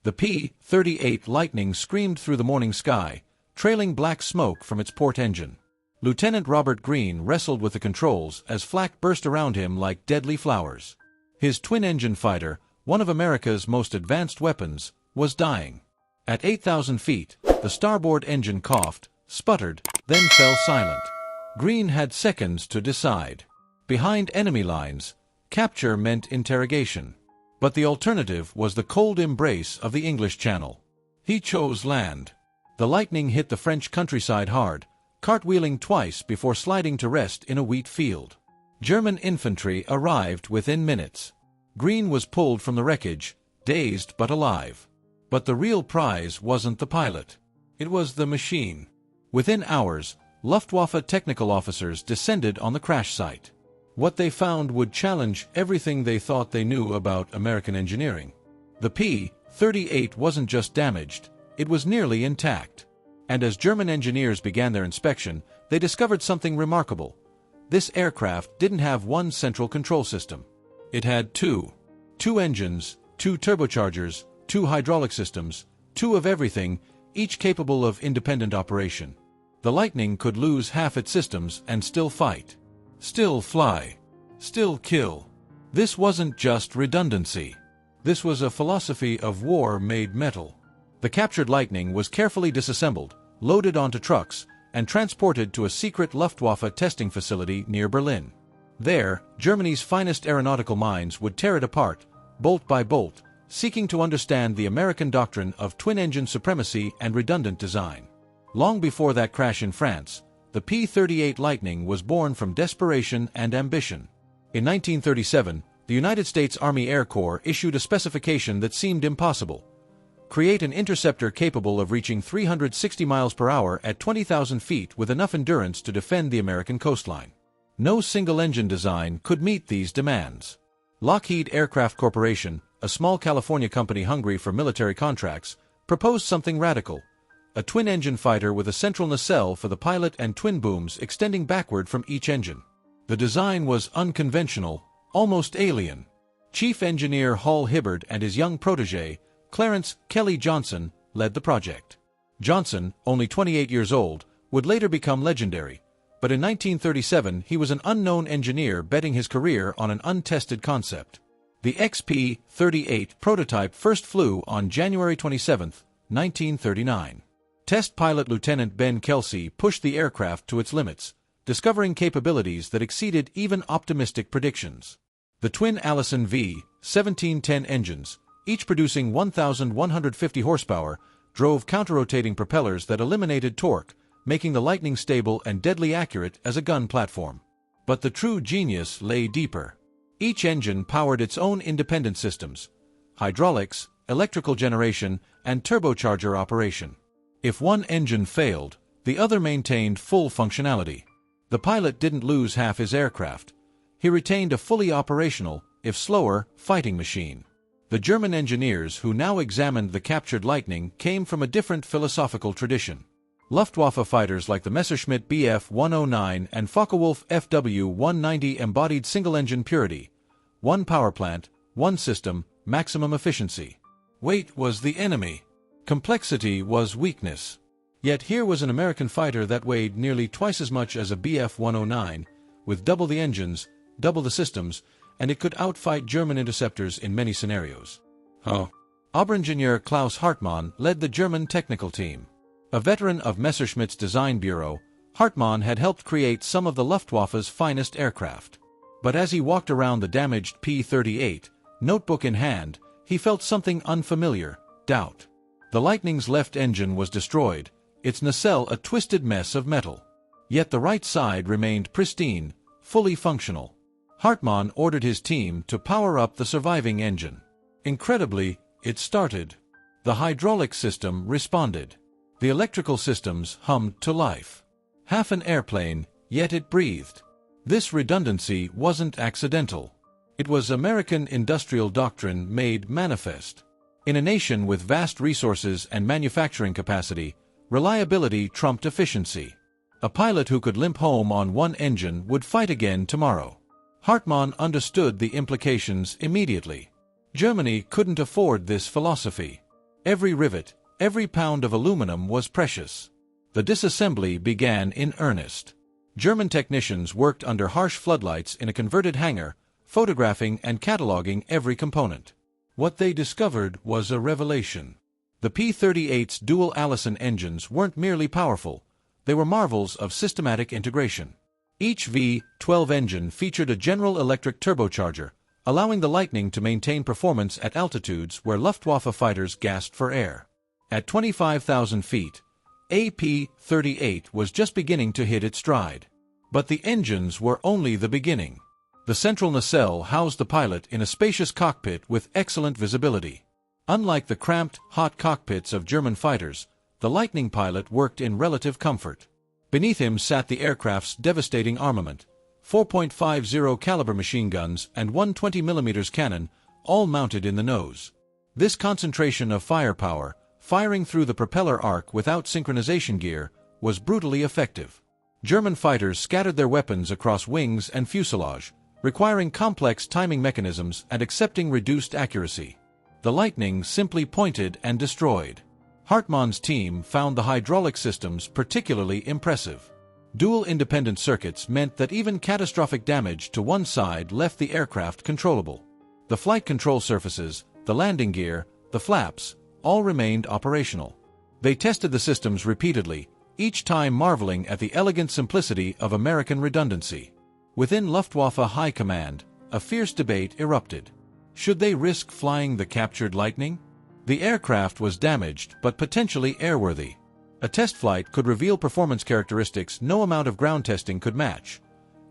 The P-38 Lightning screamed through the morning sky, trailing black smoke from its port engine. Lieutenant Robert Greene wrestled with the controls as flak burst around him like deadly flowers. His twin-engine fighter, one of America's most advanced weapons, was dying. At 8,000 feet, the starboard engine coughed, sputtered, then fell silent. Greene had seconds to decide. Behind enemy lines, capture meant interrogation. But the alternative was the cold embrace of the English Channel. He chose land. The Lightning hit the French countryside hard, cartwheeling twice before sliding to rest in a wheat field. German infantry arrived within minutes. Greene was pulled from the wreckage, dazed but alive. But the real prize wasn't the pilot. It was the machine. Within hours, Luftwaffe technical officers descended on the crash site. What they found would challenge everything they thought they knew about American engineering. The P-38 wasn't just damaged, it was nearly intact. And as German engineers began their inspection, they discovered something remarkable. This aircraft didn't have one central control system. It had two. Two engines, two turbochargers, two hydraulic systems, two of everything, each capable of independent operation. The Lightning could lose half its systems and still fight. Still fly. Still kill. This wasn't just redundancy. This was a philosophy of war made metal. The captured Lightning was carefully disassembled, loaded onto trucks, and transported to a secret Luftwaffe testing facility near Berlin. There, Germany's finest aeronautical minds would tear it apart, bolt by bolt, seeking to understand the American doctrine of twin-engine supremacy and redundant design. Long before that crash in France, the P-38 Lightning was born from desperation and ambition. In 1937, the United States Army Air Corps issued a specification that seemed impossible. Create an interceptor capable of reaching 360 miles per hour at 20,000 feet with enough endurance to defend the American coastline. No single-engine design could meet these demands. Lockheed Aircraft Corporation, a small California company hungry for military contracts, proposed something radical: a twin-engine fighter with a central nacelle for the pilot and twin booms extending backward from each engine. The design was unconventional, almost alien. Chief Engineer Hall Hibbard and his young protege, Clarence Kelly Johnson, led the project. Johnson, only 28 years old, would later become legendary, but in 1937 he was an unknown engineer betting his career on an untested concept. The XP-38 prototype first flew on January 27, 1939. Test pilot Lieutenant Ben Kelsey pushed the aircraft to its limits, discovering capabilities that exceeded even optimistic predictions. The twin Allison V-1710 engines, each producing 1,150 horsepower, drove counter-rotating propellers that eliminated torque, making the Lightning stable and deadly accurate as a gun platform. But the true genius lay deeper. Each engine powered its own independent systems: hydraulics, electrical generation, and turbocharger operation. If one engine failed, the other maintained full functionality. The pilot didn't lose half his aircraft. He retained a fully operational, if slower, fighting machine. The German engineers who now examined the captured Lightning came from a different philosophical tradition. Luftwaffe fighters like the Messerschmitt Bf 109 and Focke-Wulf Fw 190 embodied single-engine purity: one power plant, one system, maximum efficiency. Weight was the enemy. Complexity was weakness. Yet here was an American fighter that weighed nearly twice as much as a Bf 109, with double the engines, double the systems, and it could outfight German interceptors in many scenarios. Oberingenieur Klaus Hartmann led the German technical team. A veteran of Messerschmitt's design bureau, Hartmann had helped create some of the Luftwaffe's finest aircraft. But as he walked around the damaged P-38, notebook in hand, he felt something unfamiliar: doubt. The Lightning's left engine was destroyed, its nacelle a twisted mess of metal. Yet the right side remained pristine, fully functional. Hartmann ordered his team to power up the surviving engine. Incredibly, it started. The hydraulic system responded. The electrical systems hummed to life. Half an airplane, yet it breathed. This redundancy wasn't accidental. It was American industrial doctrine made manifest. In a nation with vast resources and manufacturing capacity, reliability trumped efficiency. A pilot who could limp home on one engine would fight again tomorrow. Hartmann understood the implications immediately. Germany couldn't afford this philosophy. Every rivet, every pound of aluminum was precious. The disassembly began in earnest. German technicians worked under harsh floodlights in a converted hangar, photographing and cataloging every component. What they discovered was a revelation. The P-38's dual Allison engines weren't merely powerful, they were marvels of systematic integration. Each V-12 engine featured a General Electric turbocharger, allowing the Lightning to maintain performance at altitudes where Luftwaffe fighters gasped for air. At 25,000 feet, a P-38 was just beginning to hit its stride. But the engines were only the beginning. The central nacelle housed the pilot in a spacious cockpit with excellent visibility. Unlike the cramped, hot cockpits of German fighters, the Lightning pilot worked in relative comfort. Beneath him sat the aircraft's devastating armament, 4.50 caliber machine guns and one 20mm cannon, all mounted in the nose. This concentration of firepower, firing through the propeller arc without synchronization gear, was brutally effective. German fighters scattered their weapons across wings and fuselage, requiring complex timing mechanisms and accepting reduced accuracy. The Lightning simply pointed and destroyed. Hartmann's team found the hydraulic systems particularly impressive. Dual independent circuits meant that even catastrophic damage to one side left the aircraft controllable. The flight control surfaces, the landing gear, the flaps, all remained operational. They tested the systems repeatedly, each time marveling at the elegant simplicity of American redundancy. Within Luftwaffe High Command, a fierce debate erupted. Should they risk flying the captured Lightning? The aircraft was damaged but potentially airworthy. A test flight could reveal performance characteristics no amount of ground testing could match.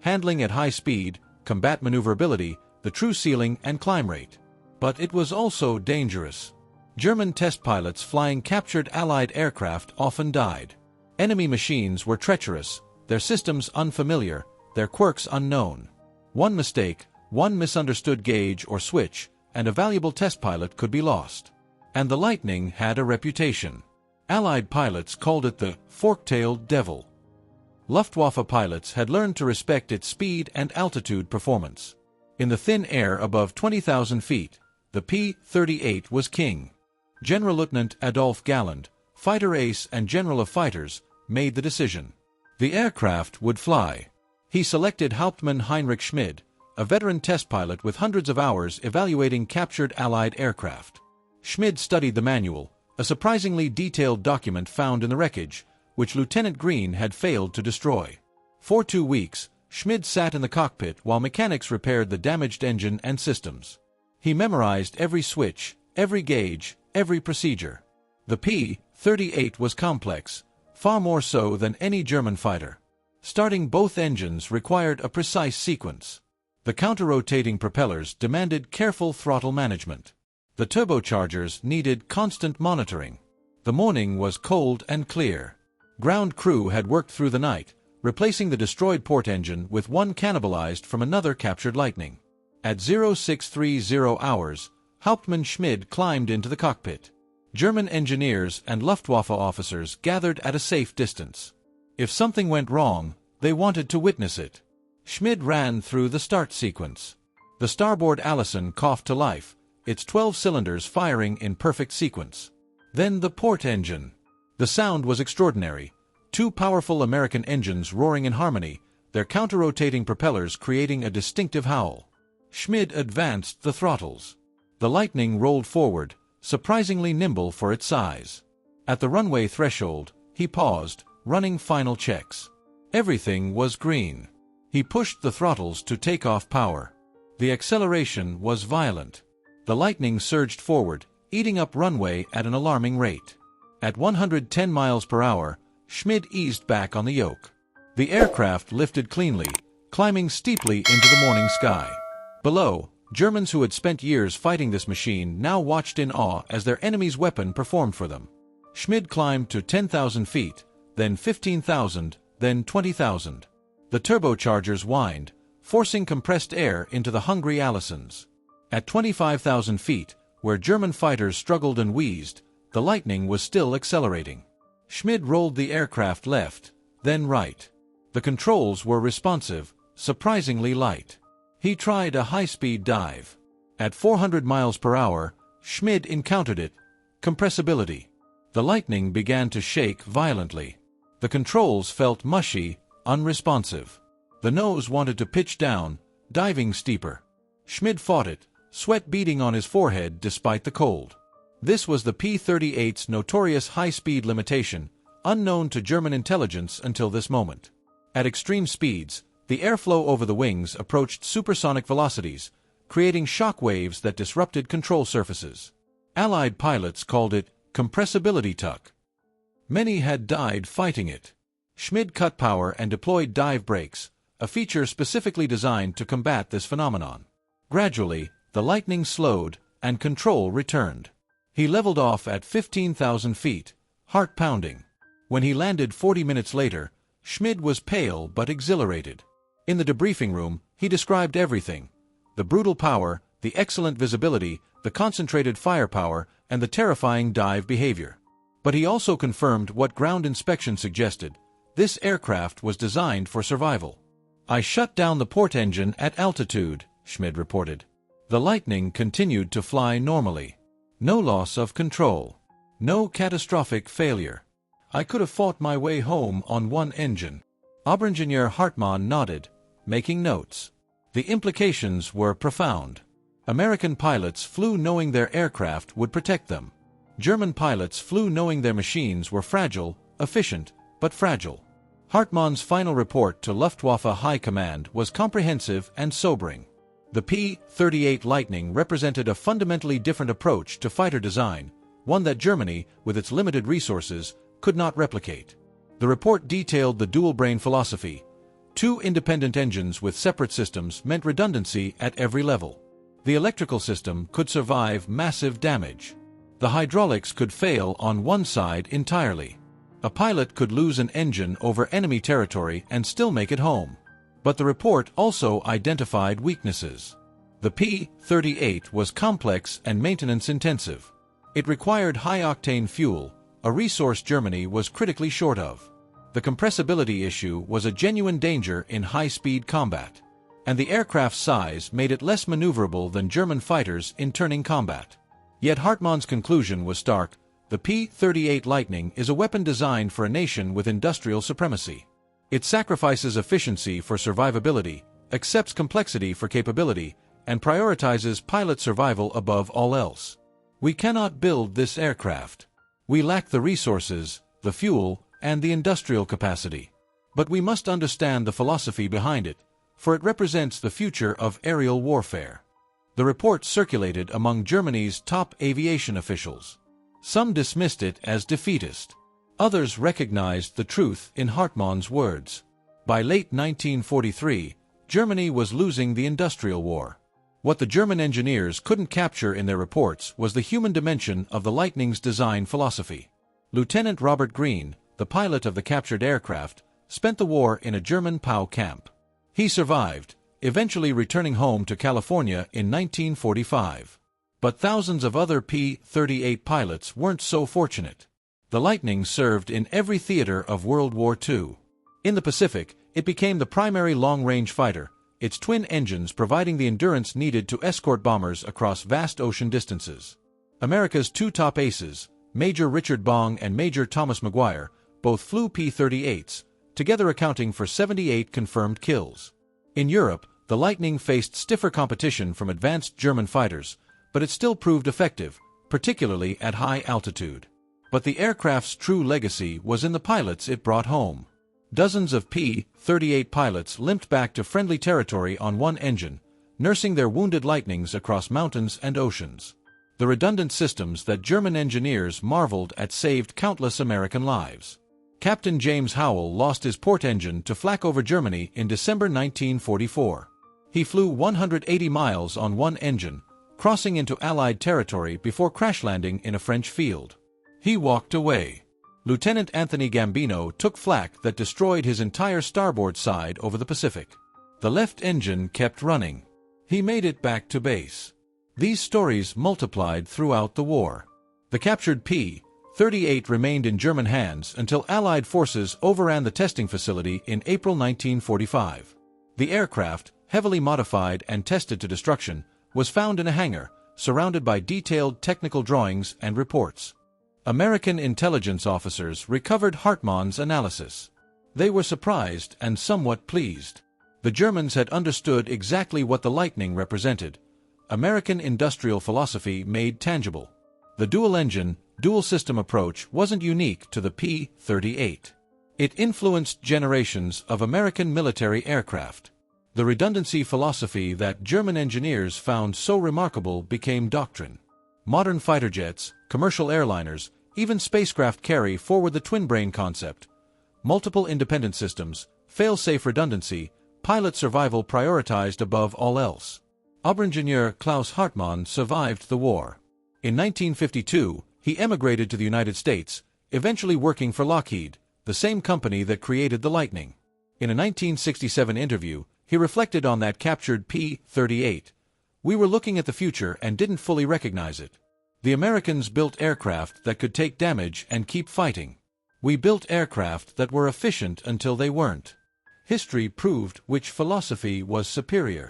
Handling at high speed, combat maneuverability, the true ceiling and climb rate. But it was also dangerous. German test pilots flying captured Allied aircraft often died. Enemy machines were treacherous, their systems unfamiliar, their quirks unknown. One mistake, one misunderstood gauge or switch, and a valuable test pilot could be lost. And the Lightning had a reputation. Allied pilots called it the fork-tailed devil. Luftwaffe pilots had learned to respect its speed and altitude performance. In the thin air above 20,000 feet, the P-38 was king. Generalleutnant Adolf Galland, fighter ace and general of fighters, made the decision. The aircraft would fly. He selected Hauptmann Heinrich Schmid, a veteran test pilot with hundreds of hours evaluating captured Allied aircraft. Schmid studied the manual, a surprisingly detailed document found in the wreckage, which Lieutenant Green had failed to destroy. For 2 weeks, Schmid sat in the cockpit while mechanics repaired the damaged engine and systems. He memorized every switch, every gauge, every procedure. The P-38 was complex, far more so than any German fighter. Starting both engines required a precise sequence. The counter-rotating propellers demanded careful throttle management. The turbochargers needed constant monitoring. The morning was cold and clear. Ground crew had worked through the night, replacing the destroyed port engine with one cannibalized from another captured Lightning. At 0630 hours, Hauptmann Schmid climbed into the cockpit. German engineers and Luftwaffe officers gathered at a safe distance. If something went wrong, they wanted to witness it. Schmid ran through the start sequence. The starboard Allison coughed to life, its 12 cylinders firing in perfect sequence. Then the port engine. The sound was extraordinary. 2 powerful American engines roaring in harmony, their counter-rotating propellers creating a distinctive howl. Schmid advanced the throttles. The Lightning rolled forward, surprisingly nimble for its size. At the runway threshold, he paused, running final checks. Everything was green. He pushed the throttles to take off power. The acceleration was violent. The Lightning surged forward, eating up runway at an alarming rate. At 110 miles per hour, Schmid eased back on the yoke. The aircraft lifted cleanly, climbing steeply into the morning sky. Below, Germans who had spent years fighting this machine now watched in awe as their enemy's weapon performed for them. Schmid climbed to 10,000 feet, then 15,000, then 20,000. The turbochargers whined, forcing compressed air into the hungry Allisons. At 25,000 feet, where German fighters struggled and wheezed, the Lightning was still accelerating. Schmid rolled the aircraft left, then right. The controls were responsive, surprisingly light. He tried a high-speed dive. At 400 miles per hour, Schmid encountered it, Compressibility. The Lightning began to shake violently. The controls felt mushy, unresponsive. The nose wanted to pitch down, diving steeper. Schmid fought it, sweat beading on his forehead despite the cold. This was the P-38's notorious high-speed limitation, unknown to German intelligence until this moment. At extreme speeds, the airflow over the wings approached supersonic velocities, creating shock waves that disrupted control surfaces. Allied pilots called it compressibility tuck. Many had died fighting it. Schmid cut power and deployed dive brakes, a feature specifically designed to combat this phenomenon. Gradually, the Lightning slowed, and control returned. He leveled off at 15,000 feet, heart pounding. When he landed 40 minutes later, Schmid was pale but exhilarated. In the debriefing room, he described everything: the brutal power, the excellent visibility, the concentrated firepower, and the terrifying dive behavior. But he also confirmed what ground inspection suggested: this aircraft was designed for survival. "I shut down the port engine at altitude," Schmid reported. The Lightning continued to fly normally. No loss of control. No catastrophic failure. "I could have fought my way home on one engine." Oberingenieur Hartmann nodded, making notes. The implications were profound. American pilots flew knowing their aircraft would protect them. German pilots flew knowing their machines were fragile, efficient, but fragile. Hartmann's final report to Luftwaffe High Command was comprehensive and sobering. The P-38 Lightning represented a fundamentally different approach to fighter design, one that Germany, with its limited resources, could not replicate. The report detailed the dual-brain philosophy. 2 independent engines with separate systems meant redundancy at every level. The electrical system could survive massive damage. The hydraulics could fail on one side entirely. A pilot could lose an engine over enemy territory and still make it home. But the report also identified weaknesses. The P-38 was complex and maintenance-intensive. It required high-octane fuel, a resource Germany was critically short of. The compressibility issue was a genuine danger in high-speed combat. And the aircraft's size made it less maneuverable than German fighters in turning combat. Yet Hartmann's conclusion was stark: the P-38 Lightning is a weapon designed for a nation with industrial supremacy. It sacrifices efficiency for survivability, accepts complexity for capability, and prioritizes pilot survival above all else. We cannot build this aircraft. We lack the resources, the fuel, and the industrial capacity. But we must understand the philosophy behind it, for it represents the future of aerial warfare. The report circulated among Germany's top aviation officials. Some dismissed it as defeatist. Others recognized the truth in Hartmann's words. By late 1943, Germany was losing the industrial war. What the German engineers couldn't capture in their reports was the human dimension of the Lightning's design philosophy. Lieutenant Robert Green, the pilot of the captured aircraft, spent the war in a German POW camp. He survived, eventually returning home to California in 1945. But thousands of other P-38 pilots weren't so fortunate. The Lightning served in every theater of World War II. In the Pacific, it became the primary long-range fighter, its twin engines providing the endurance needed to escort bombers across vast ocean distances. America's 2 top aces, Major Richard Bong and Major Thomas Maguire, both flew P-38s, together accounting for 78 confirmed kills. In Europe, the Lightning faced stiffer competition from advanced German fighters, but it still proved effective, particularly at high altitude. But the aircraft's true legacy was in the pilots it brought home. Dozens of P-38 pilots limped back to friendly territory on one engine, nursing their wounded Lightnings across mountains and oceans. The redundant systems that German engineers marveled at saved countless American lives. Captain James Howell lost his port engine to flak over Germany in December 1944. He flew 180 miles on one engine, crossing into Allied territory before crash landing in a French field. He walked away. Lieutenant Anthony Gambino took flak that destroyed his entire starboard side over the Pacific. The left engine kept running. He made it back to base. These stories multiplied throughout the war. The captured P-38 remained in German hands until Allied forces overran the testing facility in April 1945. The aircraft, heavily modified and tested to destruction, was found in a hangar, surrounded by detailed technical drawings and reports. American intelligence officers recovered Hartmann's analysis. They were surprised and somewhat pleased. The Germans had understood exactly what the Lightning represented. American industrial philosophy made tangible. The dual-engine, dual-system approach wasn't unique to the P-38. It influenced generations of American military aircraft. The redundancy philosophy that German engineers found so remarkable became doctrine. Modern fighter jets, commercial airliners, even spacecraft carry forward the twin-brain concept. Multiple independent systems, fail-safe redundancy, pilot survival prioritized above all else. Oberingenieur Klaus Hartmann survived the war. In 1952, he emigrated to the United States, eventually working for Lockheed, the same company that created the Lightning. In a 1967 interview, he reflected on that captured P-38. "We were looking at the future and didn't fully recognize it. The Americans built aircraft that could take damage and keep fighting. We built aircraft that were efficient until they weren't." History proved which philosophy was superior.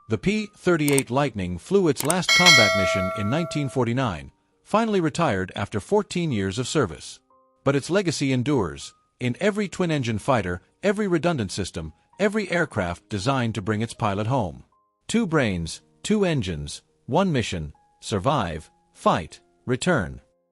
The P-38 Lightning flew its last combat mission in 1949, finally retired after 14 years of service. But its legacy endures. In every twin-engine fighter, every redundant system, every aircraft designed to bring its pilot home. 2 brains, 2 engines, 1 mission: survive, fight, return.